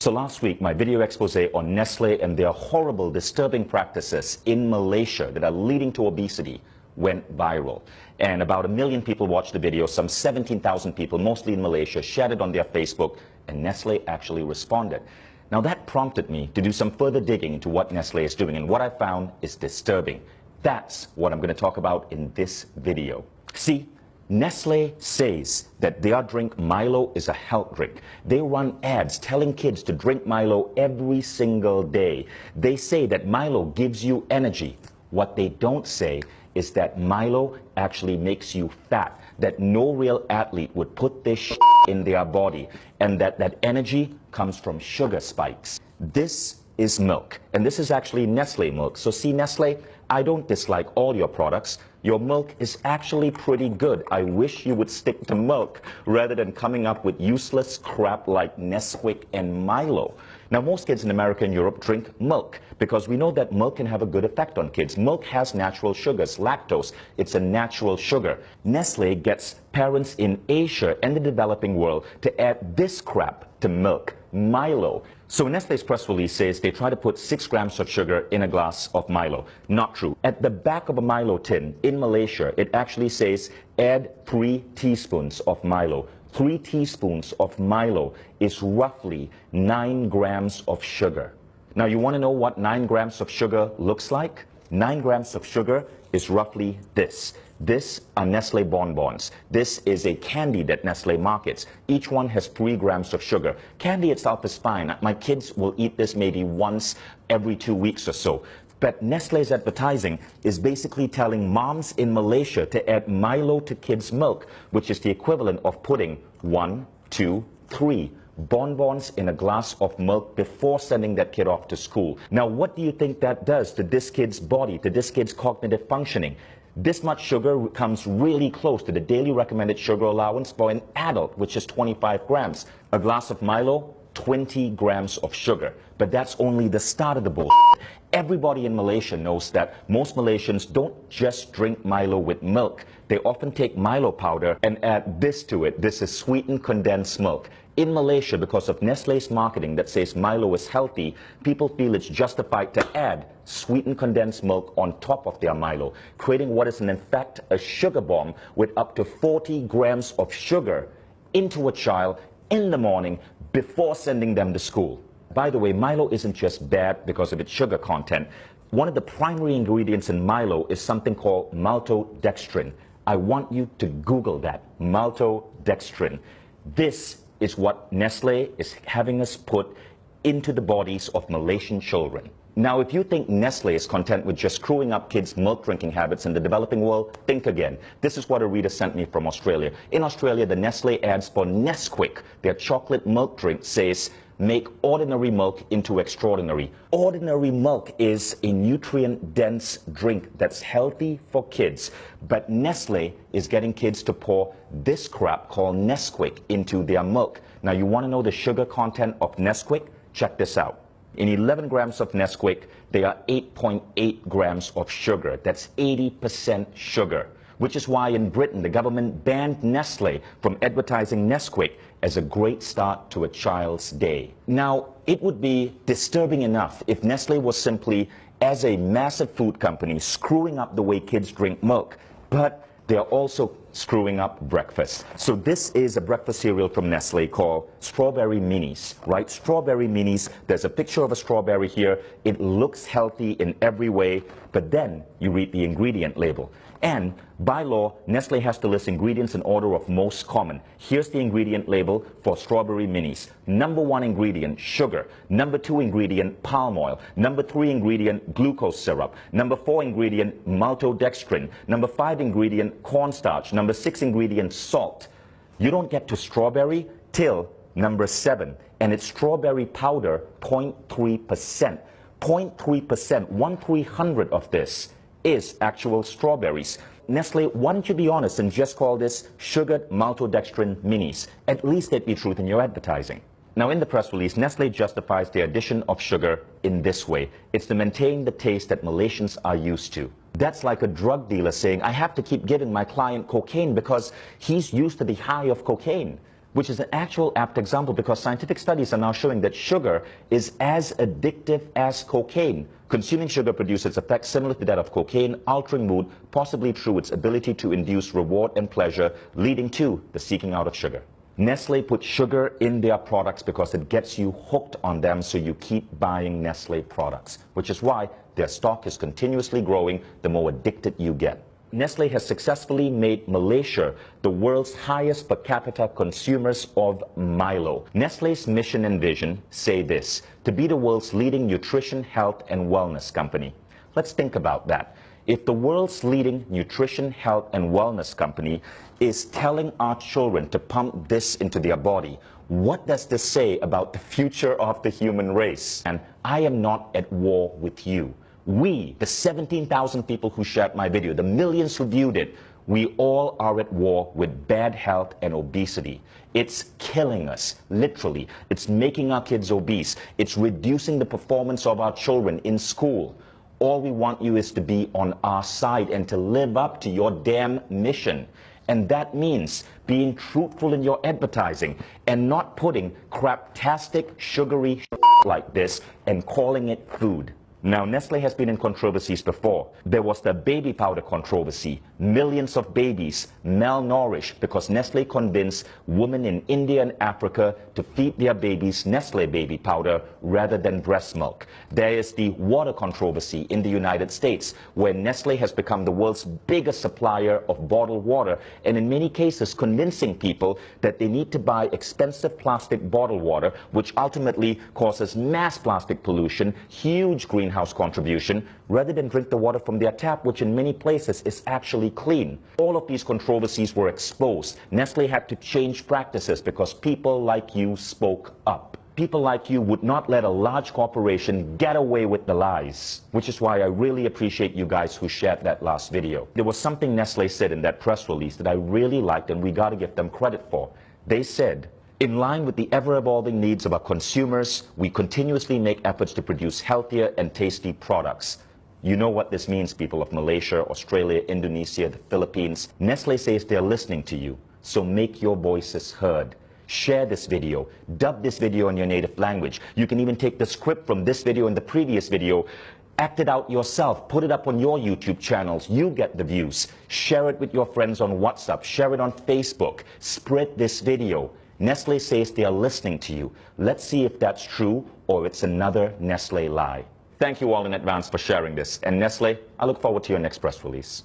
So last week, my video expose on Nestle and their horrible, disturbing practices in Malaysia that are leading to obesity went viral. And about 1 million people watched the video. Some 17,000 people, mostly in Malaysia, shared it on their Facebook, and Nestle actually responded. Now that prompted me to do some further digging into what Nestle is doing, and what I found is disturbing. That's what I'm going to talk about in this video. See, Nestle says that their drink Milo is a health drink. They run ads telling kids to drink Milo every single day. They say that Milo gives you energy. What they don't say is that Milo actually makes you fat, that no real athlete would put this in their body, and that energy comes from sugar spikes. This is milk, and this is actually Nestle milk. So see, Nestle, I don't dislike all your products. Your milk is actually pretty good. I wish you would stick to milk rather than coming up with useless crap like Nesquik and Milo. Now, most kids in America and Europe drink milk because we know that milk can have a good effect on kids. Milk has natural sugars, lactose. It's a natural sugar. Nestle gets parents in Asia and the developing world to add this crap to milk, Milo. So Nestle's press release says they try to put 6 grams of sugar in a glass of Milo. Not true. At the back of a Milo tin in Malaysia, it actually says add 3 teaspoons of Milo. 3 teaspoons of Milo is roughly 9 grams of sugar. Now, you want to know what 9 grams of sugar looks like? 9 grams of sugar is roughly this. This are Nestle bonbons. This is a candy that Nestle markets. Each one has 3 grams of sugar. Candy itself is fine. My kids will eat this maybe once every 2 weeks or so. But Nestle's advertising is basically telling moms in Malaysia to add Milo to kids' milk, which is the equivalent of putting 1, 2, 3 bonbons in a glass of milk before sending that kid off to school. Now, what do you think that does to this kid's body, to this kid's cognitive functioning? This much sugar comes really close to the daily recommended sugar allowance for an adult, which is 25 grams. A glass of Milo, 20 grams of sugar. But that's only the start of the bull. Everybody in Malaysia knows that most Malaysians don't just drink Milo with milk. They often take Milo powder and add this to it. This is sweetened condensed milk. In Malaysia, because of Nestle's marketing that says Milo is healthy, people feel it's justified to add sweetened condensed milk on top of their Milo, creating what is in fact a sugar bomb with up to 40 grams of sugar into a child in the morning before sending them to school. By the way, Milo isn't just bad because of its sugar content. One of the primary ingredients in Milo is something called maltodextrin. I want you to Google that, maltodextrin. This is what Nestle is having us put into the bodies of Malaysian children. Now, if you think Nestle is content with just screwing up kids' milk drinking habits in the developing world, think again. This is what a reader sent me from Australia. In Australia, the Nestle ads for Nesquik, their chocolate milk drink, says, make ordinary milk into extraordinary. Ordinary milk is a nutrient-dense drink that's healthy for kids. But Nestle is getting kids to pour this crap called Nesquik into their milk. Now, you want to know the sugar content of Nesquik? Check this out. In 11 grams of Nesquik, there are 8.8 grams of sugar. That's 80% sugar, which is why in Britain, the government banned Nestle from advertising Nesquik as a great start to a child's day. Now, it would be disturbing enough if Nestle was simply, as a massive food company, screwing up the way kids drink milk, but they're also screwing up breakfast. So this is a breakfast cereal from Nestle called Strawberry Minis, right? Strawberry Minis, there's a picture of a strawberry here. It looks healthy in every way, but then you read the ingredient label. And by law, Nestle has to list ingredients in order of most common. Here's the ingredient label for Strawberry Minis. Number 1 ingredient, sugar. Number 2 ingredient, palm oil. Number 3 ingredient, glucose syrup. Number 4 ingredient, maltodextrin. Number 5 ingredient, cornstarch. Number 6 ingredient, salt. You don't get to strawberry till number 7, and it's strawberry powder, 0.3%. 0.3%, 1/300 of this is actual strawberries. Nestle, why don't you be honest and just call this sugared maltodextrin minis? At least there'd be truth in your advertising. Now, in the press release, Nestle justifies the addition of sugar in this way. It's to maintain the taste that Malaysians are used to. That's like a drug dealer saying, I have to keep giving my client cocaine because he's used to the high of cocaine. which is an actual apt example because scientific studies are now showing that sugar is as addictive as cocaine. Consuming sugar produces effects similar to that of cocaine, altering mood, possibly through its ability to induce reward and pleasure, leading to the seeking out of sugar. Nestle puts sugar in their products because it gets you hooked on them, so you keep buying Nestle products, which is why their stock is continuously growing the more addicted you get. Nestle has successfully made Malaysia the world's highest per capita consumers of Milo. Nestle's mission and vision say this: to be the world's leading nutrition, health, and wellness company. Let's think about that. If the world's leading nutrition, health, and wellness company is telling our children to pump this into their body, what does this say about the future of the human race? And I am not at war with you. We, the 17,000 people who shared my video, the millions who viewed it, we all are at war with bad health and obesity. It's killing us, literally. It's making our kids obese. It's reducing the performance of our children in school. All we want you is to be on our side and to live up to your damn mission. And that means being truthful in your advertising and not putting craptastic, sugary like this and calling it food. Now, Nestle has been in controversies before. There was the baby powder controversy. Millions of babies malnourished because Nestle convinced women in India and Africa to feed their babies Nestle baby powder rather than breast milk. There is the water controversy in the United States, where Nestle has become the world's biggest supplier of bottled water, and in many cases convincing people that they need to buy expensive plastic bottled water, which ultimately causes mass plastic pollution, huge greenhouse contribution, rather than drink the water from their tap, which in many places is actually clean. All of these controversies were exposed. Nestle had to change practices because people like you spoke up. People like you would not let a large corporation get away with the lies, which is why I really appreciate you guys who shared that last video. There was something Nestle said in that press release that I really liked, and we got to give them credit for. They said, in line with the ever-evolving needs of our consumers, we continuously make efforts to produce healthier and tasty products. You know what this means, people of Malaysia, Australia, Indonesia, the Philippines. Nestle says they're listening to you, so make your voices heard. Share this video, dub this video in your native language. You can even take the script from this video and the previous video, act it out yourself, put it up on your YouTube channels. You get the views. Share it with your friends on WhatsApp, share it on Facebook, spread this video. Nestle says they are listening to you. Let's see if that's true or it's another Nestle lie. Thank you all in advance for sharing this. And Nestle, I look forward to your next press release.